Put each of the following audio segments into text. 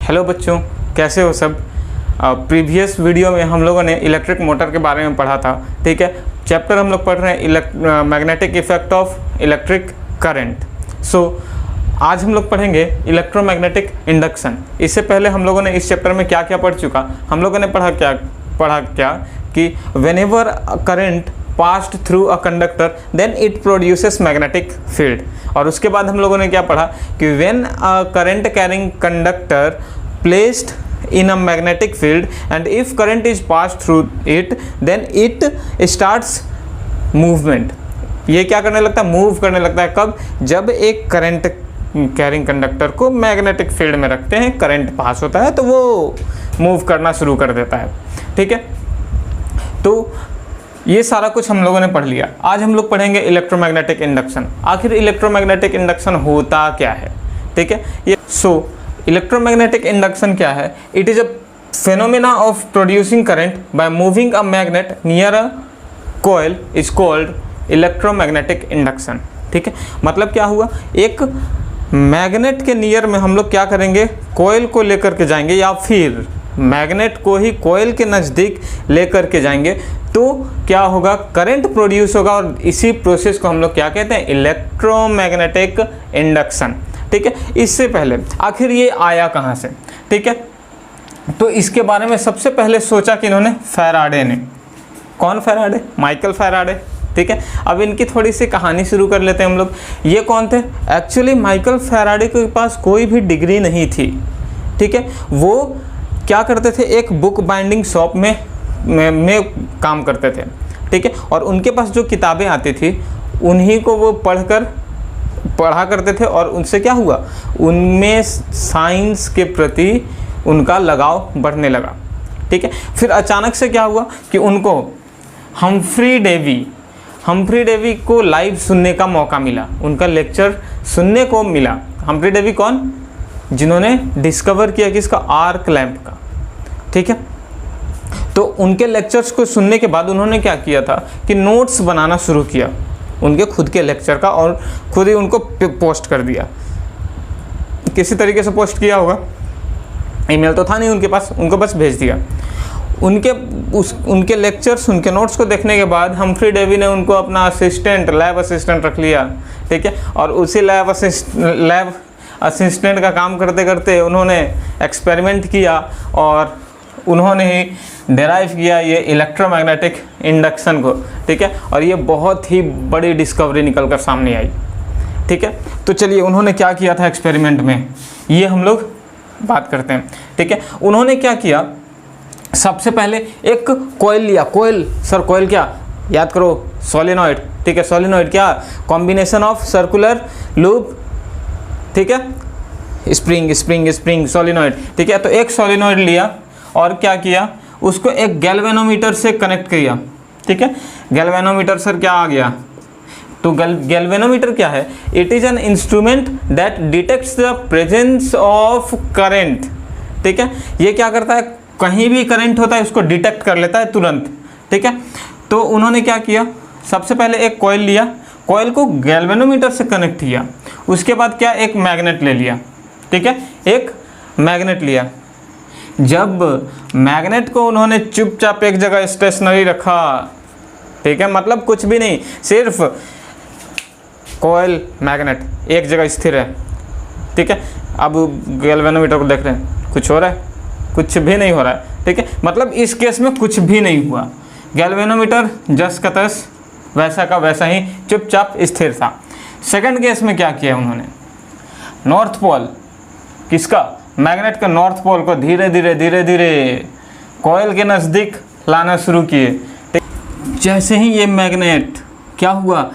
Hello बच्चों, कैसे हो सब। प्रीवियस वीडियो में हम लोगों ने इलेक्ट्रिक मोटर के बारे में पढ़ा था। ठीक है, चैप्टर हम लोग पढ़ रहे हैं magnetic effect of electric current. आज हम लोग पढ़ेंगे इलेक्ट्रोमैग्नेटिक इंडक्शन। इससे पहले हम लोगों ने इस चैप्टर में क्या क्या पढ़ चुका, हम लोगों ने पढ़ा क्या कि whenever current passed through a conductor then it produces magnetic field. और उसके बाद हम लोगों ने क्या पढ़ा कि when a current carrying conductor placed in a magnetic field and if current is passed through it then it starts movement। ये क्या करने लगता है, मूव करने लगता है। कब? जब एक करंट कैरिंग कंडक्टर को मैग्नेटिक फील्ड में रखते हैं, करंट पास होता है तो वो मूव करना शुरू कर देता है। ठीक है, तो ये सारा कुछ हम लोगों ने पढ़ लिया। आज हम लोग पढ़ेंगे इलेक्ट्रोमैग्नेटिक इंडक्शन। आखिर इलेक्ट्रोमैग्नेटिक इंडक्शन होता क्या है? ठीक है, ये इलेक्ट्रोमैग्नेटिक इंडक्शन क्या है? It is a phenomena of producing current by moving a magnet near a coil is called electromagnetic induction. ठीक है, मतलब क्या हुआ, एक मैग्नेट के नियर में हम लोग क्या करेंगे, कॉइल को लेकर के जाएंगे या फिर मैग्नेट को ही कॉइल के नज़दीक लेकर के जाएंगे तो क्या होगा, करंट प्रोड्यूस होगा। और इसी प्रोसेस को हम लोग क्या कहते हैं, इलेक्ट्रोमैग्नेटिक इंडक्शन। ठीक है, इससे पहले आखिर ये आया कहाँ से? ठीक है, तो इसके बारे में सबसे पहले सोचा कि इन्होंने फैराडे ने। कौन फैराडे? Michael Faraday. ठीक है, अब इनकी थोड़ी सी कहानी शुरू कर लेते हैं हम लोग। ये कौन थे? एक्चुअली माइकल फैराडे के पास कोई भी डिग्री नहीं थी। ठीक है, वो क्या करते थे, एक बुक बाइंडिंग शॉप में काम करते थे। ठीक है, और उनके पास जो किताबें आती थी उन्हीं को वो पढ़ा करते थे और उनसे क्या हुआ, उनमें साइंस के प्रति उनका लगाव बढ़ने लगा। ठीक है, फिर अचानक से क्या हुआ कि उनको हम्फ्री डेवी को लाइव सुनने का मौका मिला, उनका लेक्चर सुनने को मिला। हम्फ्री डेवी कौन? जिन्होंने डिस्कवर किया किसका, आर्क लैंप का। ठीक है, तो उनके लेक्चर्स को सुनने के बाद उन्होंने क्या किया था कि नोट्स बनाना शुरू किया उनके खुद के लेक्चर का और खुद ही उनको पोस्ट कर दिया। किसी तरीके से पोस्ट किया होगा, ईमेल तो था नहीं उनके पास, उनको बस भेज दिया। उनके लेक्चर्स, उनके नोट्स को देखने के बाद हम्फ्री डेवी ने उनको अपना लैब असिस्टेंट रख लिया। ठीक है, और उसी लैब असिस्टेंट का काम करते करते उन्होंने एक्सपेरिमेंट किया और उन्होंने ही डेराइव किया ये इलेक्ट्रोमैग्नेटिक इंडक्शन को। ठीक है, और ये बहुत ही बड़ी डिस्कवरी निकल कर सामने आई। ठीक है, तो चलिए उन्होंने क्या किया था एक्सपेरिमेंट में, ये हम लोग बात करते हैं। ठीक है, उन्होंने क्या किया, सबसे पहले एक कॉइल लिया। कॉइल क्या, याद करो, सोलेनॉइड। ठीक है, सोलेनॉइड क्या, कॉम्बिनेशन ऑफ सर्कुलर लूप। ठीक है, स्प्रिंग सोलेनॉइड। ठीक है, तो एक सोलेनॉइड लिया और क्या किया, उसको एक गैल्वेनोमीटर से कनेक्ट किया। ठीक है, गैल्वेनोमीटर से क्या आ गया, तो गैल्वेनोमीटर क्या है, it is an instrument that detects the presence of current. ठीक है, ये क्या करता है, कहीं भी करंट होता है उसको डिटेक्ट कर लेता है तुरंत। ठीक है, तो उन्होंने क्या किया, सबसे पहले एक कॉइल लिया, कॉइल को गैल्वेनोमीटर से कनेक्ट किया। उसके बाद क्या, एक मैग्नेट ले लिया। ठीक है, एक मैग्नेट लिया। जब मैग्नेट को उन्होंने चुपचाप एक जगह स्टेशनरी रखा, ठीक है, मतलब कुछ भी नहीं, सिर्फ कॉइल मैग्नेट एक जगह स्थिर है। ठीक है, अब गैल्वेनोमीटर को देख रहे हैं, कुछ हो रहा है, कुछ भी नहीं हो रहा है। ठीक है, मतलब इस केस में कुछ भी नहीं हुआ, गैल्वेनोमीटर जस का तस वैसा का वैसा ही चुपचाप स्थिर था। सेकंड केस में क्या किया उन्होंने, नॉर्थ पोल, किसका, मैग्नेट के नॉर्थ पोल को धीरे धीरे कॉइल के नज़दीक लाना शुरू किए। जैसे ही ये मैग्नेट क्या हुआ,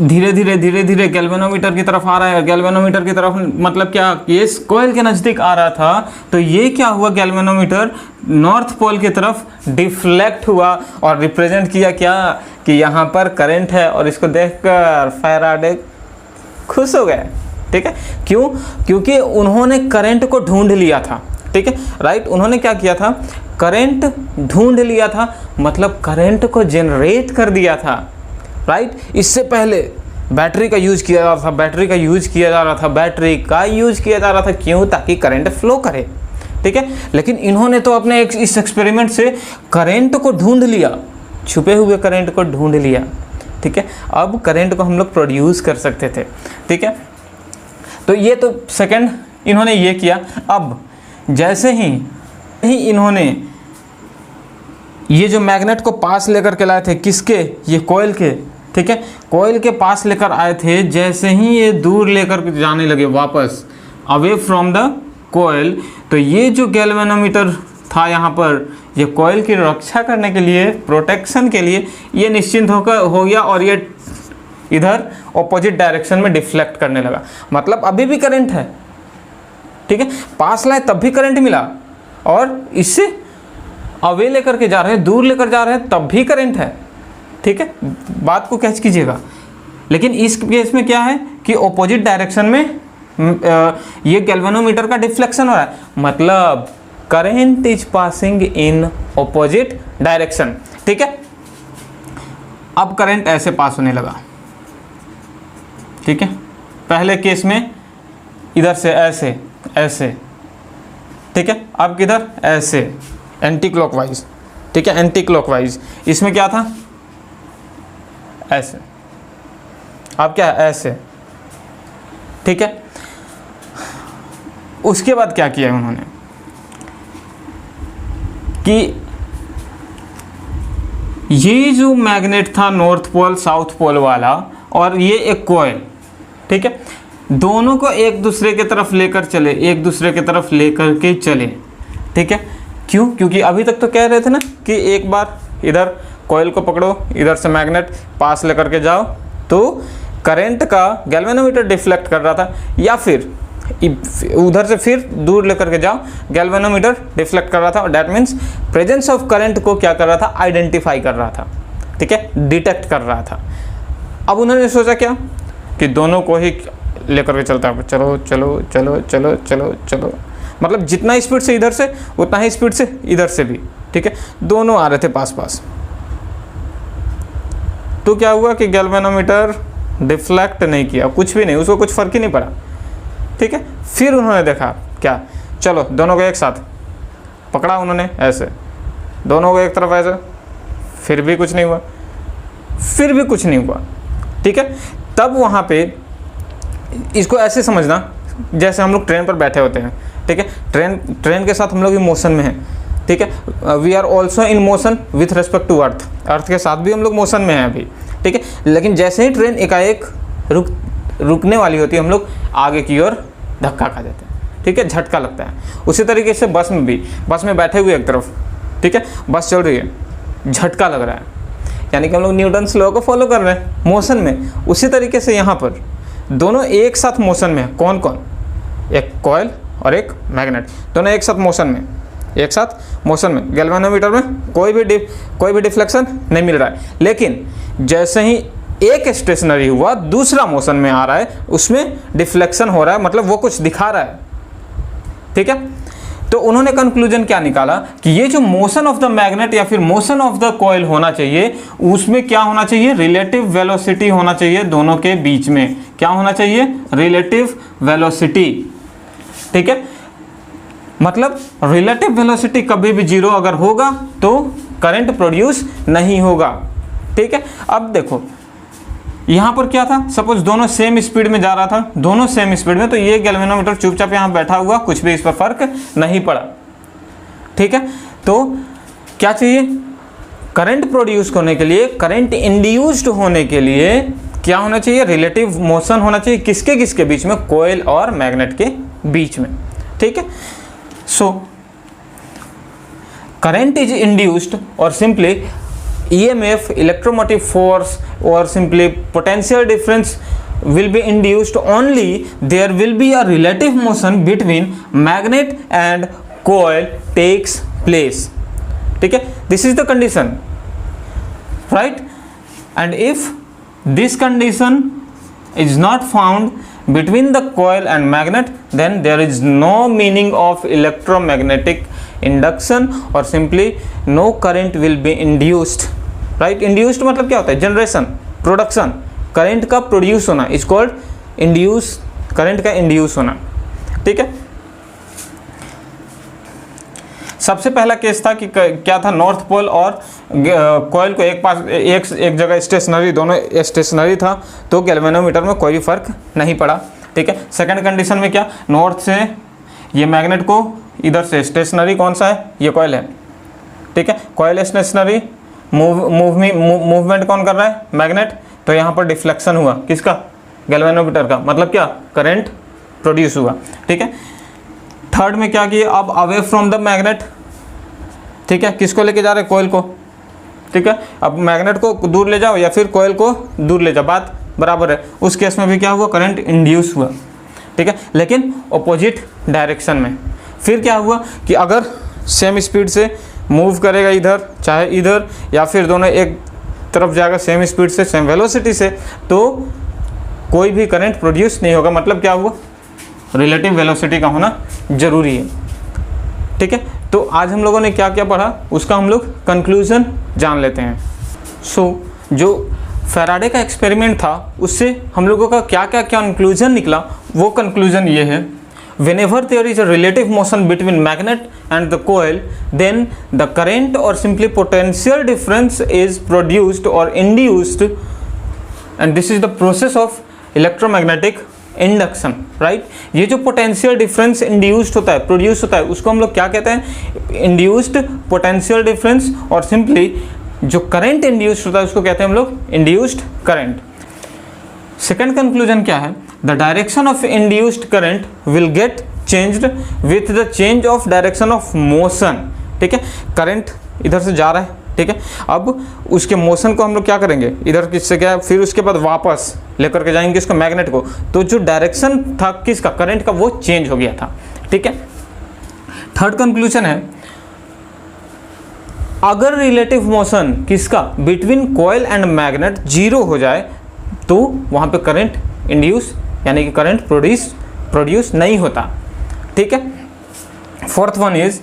धीरे धीरे गैल्वेनोमीटर की तरफ आ रहा है, गैल्वेनोमीटर की तरफ मतलब क्या, ये कॉइल के नज़दीक आ रहा था, तो ये क्या हुआ, गैल्वेनोमीटर नॉर्थ पोल की तरफ डिफ्लेक्ट हुआ और रिप्रेजेंट किया क्या, कि यहाँ पर करंट है। और इसको देखकर फैराडे खुश हो गए। ठीक है, क्यों? क्योंकि उन्होंने करंट को ढूंढ लिया था। ठीक है, राइट, उन्होंने क्या किया था, करंट ढूंढ लिया था, मतलब करंट को जनरेट कर दिया था। राइट, इससे पहले बैटरी का यूज़ किया जा रहा था, बैटरी का यूज़ किया जा रहा था, बैटरी का यूज़ किया जा रहा था। क्यों? ताकि करंट फ्लो करे, ठीक है। लेकिन इन्होंने तो अपने इस एक्सपेरिमेंट से करंट को ढूंढ लिया, छुपे हुए करंट को ढूंढ लिया, ठीक है। अब करंट को हम लोग प्रोड्यूस कर सकते थे, ठीक है। तो ये तो सेकंड इन्होंने ये किया। अब जैसे ही इन्होंने ये जो मैग्नेट को पास लेकर के लाए थे, किसके? ये कॉइल के, ठीक है। कॉइल के पास लेकर आए थे, जैसे ही ये दूर लेकर जाने लगे वापस अवे फ्रॉम द कॉइल, तो ये जो गैल्वेनोमीटर था यहाँ पर, ये कॉइल की रक्षा करने के लिए, प्रोटेक्शन के लिए, ये निश्चिंत हो गया और ये इधर ऑपोजिट डायरेक्शन में डिफ्लेक्ट करने लगा। मतलब अभी भी करंट है, ठीक है। पास लाए तब भी करंट मिला, और इससे अवे लेकर के जा रहे हैं, दूर लेकर जा रहे हैं, तब भी करंट है, ठीक है। बात को कैच कीजिएगा। लेकिन इस केस में क्या है कि ऑपोजिट डायरेक्शन में ये गैल्वेनोमीटर का डिफ्लेक्शन हो रहा है, मतलब current is passing in opposite direction, ठीक है। अब करंट ऐसे पास होने लगा, ठीक है। पहले केस में इधर से ऐसे ऐसे, ठीक है। अब किधर? ऐसे, एंटी क्लॉकवाइज, ठीक है, एंटी क्लॉकवाइज। इसमें क्या था? ऐसे। अब क्या है? ऐसे, ठीक है। उसके बाद क्या किया उन्होंने कि ये जो मैग्नेट था नॉर्थ पोल साउथ पोल वाला, और ये एक कॉइल, ठीक है, दोनों को एक दूसरे की तरफ लेकर चले, एक दूसरे की तरफ लेकर के चले, ठीक है। क्यों? क्योंकि अभी तक तो कह रहे थे ना कि एक बार इधर कॉइल को पकड़ो, इधर से मैग्नेट पास लेकर के जाओ, तो करंट का गैल्वेनोमीटर डिफ्लेक्ट कर रहा था, या फिर उधर से फिर दूर लेकर के जाओ, गैल्वेनोमीटर डिफ्लेक्ट कर रहा था। और that means presence of current को क्या कर रहा था? आइडेंटिफाई कर रहा था, ठीक है, डिटेक्ट कर रहा था। अब उन्होंने सोचा क्या कि दोनों को ही लेकर के चलता है, चलो चलो चलो चलो चलो चलो, मतलब जितना स्पीड से इधर से उतना ही स्पीड से इधर से भी, ठीक है। दोनों आ रहे थे पास पास। तो क्या हुआ कि गैल्वेनोमीटर डिफ्लेक्ट नहीं किया, कुछ भी नहीं, उसको कुछ फर्क ही नहीं पड़ा, ठीक है। फिर उन्होंने देखा क्या, चलो दोनों को एक साथ पकड़ा उन्होंने ऐसे, दोनों को एक तरफ ऐसे, फिर भी कुछ नहीं हुआ, फिर भी कुछ नहीं हुआ, ठीक है। तब वहाँ पे इसको ऐसे समझना जैसे हम लोग ट्रेन पर बैठे होते हैं, ठीक है। ट्रेन के साथ हम लोग भी मोशन में हैं, ठीक है। We are also in motion with respect to earth, earth के साथ भी हम लोग मोशन में हैं अभी, ठीक है। लेकिन जैसे ही ट्रेन एकाएक रुकने वाली होती है, हम लोग आगे की ओर धक्का खा जाते हैं, ठीक है, झटका लगता है। उसी तरीके से बस में भी, बस में बैठे हुए एक तरफ, ठीक है, बस चल रही है, झटका लग रहा है, यानी कि हम लोग न्यूटन्स लॉ को फॉलो कर रहे हैं मोशन में। उसी तरीके से यहाँ पर दोनों एक साथ मोशन में है। कौन कौन? एक कॉइल और एक मैग्नेट, दोनों एक साथ मोशन में, एक साथ मोशन में। गैल्वेनोमीटर में कोई भी डिफ्लेक्शन नहीं मिल रहा है, लेकिन जैसे ही एक स्टेशनरी हुआ, दूसरा मोशन में आ रहा है, उसमें डिफ्लेक्शन हो रहा है, मतलब वो कुछ दिखा रहा है, ठीक है। तो उन्होंने कंक्लूजन क्या निकाला कि ये जो मोशन ऑफ द मैग्नेट या फिर मोशन ऑफ द कॉइल होना चाहिए, उसमें क्या होना चाहिए? रिलेटिव वेलोसिटी होना चाहिए दोनों के बीच में। क्या होना चाहिए? रिलेटिव वेलोसिटी, ठीक है। मतलब रिलेटिव वेलोसिटी कभी भी जीरो अगर होगा तो करंट प्रोड्यूस नहीं होगा, ठीक है। अब देखो यहाँ पर क्या था, सपोज दोनों सेम स्पीड में जा रहा था, दोनों सेम स्पीड में, तो ये गैल्वेनोमीटर चुपचाप यहाँ बैठा हुआ, कुछ भी इस पर फर्क नहीं पड़ा, ठीक है। तो क्या चाहिए? करंट प्रोड्यूस होने के लिए, करंट इंड्यूस्ड होने के लिए क्या होना चाहिए? रिलेटिव मोशन होना चाहिए। किसके किसके बीच में? कॉइल और मैग्नेट के बीच में, ठीक है। सो करंट इज इंड्यूस्ड और simply EMF, electromotive force, or simply potential difference will be induced only there will be a relative motion between magnet and coil takes place, ठीक है। This is the condition, right? And if this condition is not found between the coil and magnet, then there is no meaning of electromagnetic induction or simply no current will be induced, right. Induced मतलब क्या होता है? Generation, production, current का produce होना, is called induce, current का induce होना। ठीक है, सबसे पहला केस था कि क्या था, नॉर्थ पोल और कॉइल को एक जगह स्टेशनरी, दोनों स्टेशनरी था, तो गैल्वेनोमीटर में कोई भी फर्क नहीं पड़ा। ठीक है, सेकंड कंडीशन में क्या, नॉर्थ से ये मैग्नेट को इधर से स्टेशनरी कौन सा है, ये कॉइल है। ठीक है, कॉइल स्टेशनरी, मूवमेंट कौन कर रहा है, मैग्नेट, तो यहाँ पर डिफ्लेक्शन हुआ किसका, गैल्वेनोमीटर का, मतलब क्या, करंट प्रोड्यूस हुआ। ठीक है, थर्ड में क्या किया, अब अवे फ्रॉम द मैग्नेट। ठीक है, किसको लेके जा रहे हैं, कॉइल को। ठीक है, अब मैग्नेट को दूर ले जाओ या फिर कॉइल को दूर ले जाओ, बात बराबर है। उस केस में भी क्या हुआ, करंट इंड्यूस हुआ। ठीक है, लेकिन ऑपोजिट डायरेक्शन में। फिर क्या हुआ कि अगर सेम स्पीड से मूव करेगा इधर, चाहे इधर, या फिर दोनों एक तरफ जाएगा सेम स्पीड से, सेम वेलोसिटी से, तो कोई भी करंट प्रोड्यूस नहीं होगा। मतलब क्या हुआ, रिलेटिव वेलोसिटी का होना जरूरी है। ठीक है, तो आज हम लोगों ने क्या क्या पढ़ा, उसका हम लोग कंक्लूजन जान लेते हैं। जो फैराडे का एक्सपेरिमेंट था, उससे हम लोगों का क्या क्या कंक्लूजन निकला, वो कंक्लूजन ये है, whenever there is a relative motion between magnet and the coil, then the current or simply potential difference is produced or induced, and this is the process of electromagnetic induction, right. ये जो potential difference induced होता है, produce होता है, उसको हम लोग क्या कहते हैं, इंड्यूस्ड पोटेंशियल डिफरेंस, और सिंपली जो करंट इंड्यूस्ड होता है उसको कहते हैं हम लोग इंड्यूस्ड करंट। सेकंड कंक्लूजन क्या है, the direction of induced current will get changed with the change of direction of motion. ठीक है, करंट इधर से जा रहा है, ठीक है, अब उसके मोशन को हम लोग क्या करेंगे, इधर किससे क्या, फिर उसके बाद वापस लेकर के जाएंगे इसको मैग्नेट को, तो जो डायरेक्शन था किसका, करंट का, वो चेंज हो गया था। ठीक है, थर्ड कंक्लूजन है, अगर रिलेटिव मोशन किसका, between coil and magnet zero हो जाए, तो वहां पे करंट इंड्यूस यानी कि करंट प्रोड्यूस नहीं होता। ठीक है, fourth one is,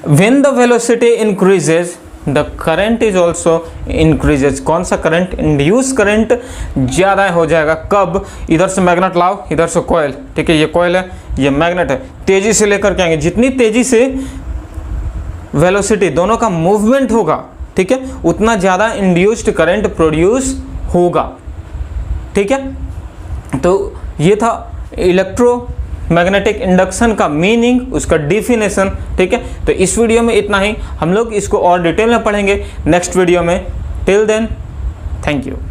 when the velocity increases the current is also increases। कौन सा करंट, इंड्यूस करंट ज़्यादा हो जाएगा, कब, इधर से मैग्नेट लाओ, इधर से कॉइल, ठीक है, ये कॉइल है, ये मैग्नेट है, तेज़ी से लेकर के आएंगे, जितनी तेज़ी से वेलोसिटी दोनों का मूवमेंट होगा, ठीक है, उतना ज़्यादा इंड्यूस्ड करंट प्रोड्यूस होगा। ठीक है, तो ये था इलेक्ट्रोमैग्नेटिक इंडक्शन का मीनिंग, उसका डिफिनेशन। ठीक है, तो इस वीडियो में इतना ही, हम लोग इसको और डिटेल में पढ़ेंगे नेक्स्ट वीडियो में। Till then, thank you.